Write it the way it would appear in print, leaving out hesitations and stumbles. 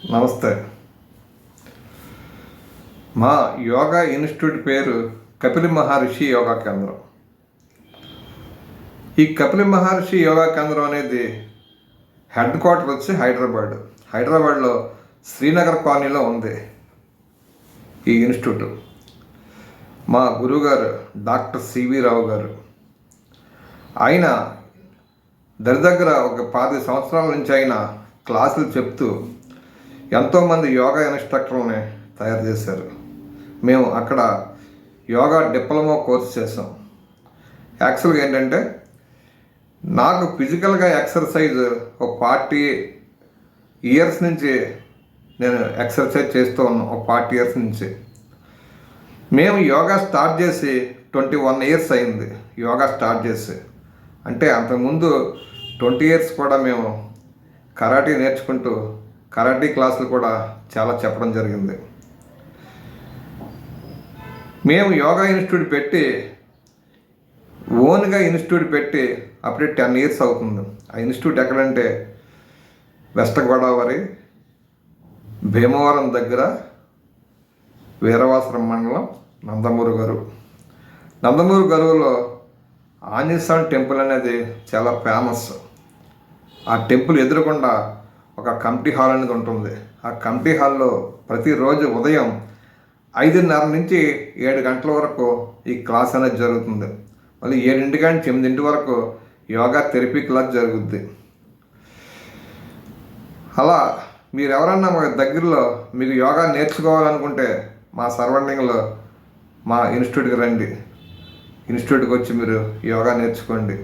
నమస్తే. మా యోగా ఇన్స్టిట్యూట్ పేరు కపిల మహర్షి యోగా కేంద్రం. ఈ కపిల మహర్షి యోగా కేంద్రం అనేది హెడ్ క్వార్టర్ వచ్చి హైదరాబాద్లో శ్రీనగర్ కాలనీలో ఉంది ఈ ఇన్స్టిట్యూట్. మా గురువుగారు డాక్టర్ సివి రావు గారు. ఆయన దగ్గర ఒక 10 సంవత్సరాల నుంచి ఆయన క్లాసులు చెప్తూ ఎంతోమంది యోగా ఇన్స్ట్రక్టర్లని తయారు చేశారు. మేము అక్కడ యోగా డిప్లొమా కోర్స్ చేసాం. యాక్చువల్గా ఏంటంటే నాకు ఫిజికల్గా ఎక్సర్సైజ్ ఒక 40 ఇయర్స్ నుంచి నేను ఎక్సర్సైజ్ చేస్తూ ఉన్నాను. ఒక 40 ఇయర్స్ నుంచి. మేము యోగా స్టార్ట్ చేసి 21 ఇయర్స్ అయింది. యోగా స్టార్ట్ చేసి అంటే అంతకుముందు 20 ఇయర్స్ కూడా మేము కరాటే నేర్చుకుంటూ కరాటే క్లాసులు కూడా చాలా చెప్పడం జరిగింది. మేము యోగా ఇన్స్టిట్యూట్ పెట్టి ఓన్గా ఇన్స్టిట్యూట్ పెట్టి అప్పుడే 10 ఇయర్స్ అవుతుంది. ఆ ఇన్స్టిట్యూట్ ఎక్కడంటే వెస్ట్ గోదావరి భీమవరం దగ్గర వీరవాసరం మండలం నందమూరు గరువులో ఆంజనేయ టెంపుల్ అనేది చాలా ఫేమస్. ఆ టెంపుల్ ఎదురుకుండా ఒక కమిటీ హాల్ అనేది ఉంటుంది. ఆ కమిటీ హాల్లో ప్రతిరోజు ఉదయం 5:30 నుంచి 7 గంటల వరకు ఈ క్లాస్ అనేది జరుగుతుంది. మళ్ళీ 7 నుంచి 8 వరకు యోగా థెరపీ క్లాస్ జరుగుద్ది. అలా మీరు ఎవరన్నా మా దగ్గరలో మీకు యోగా నేర్చుకోవాలనుకుంటే మా సరౌండింగ్లో మా ఇన్స్టిట్యూట్కి రండి. ఇన్స్టిట్యూట్కి వచ్చి మీరు యోగా నేర్చుకోండి.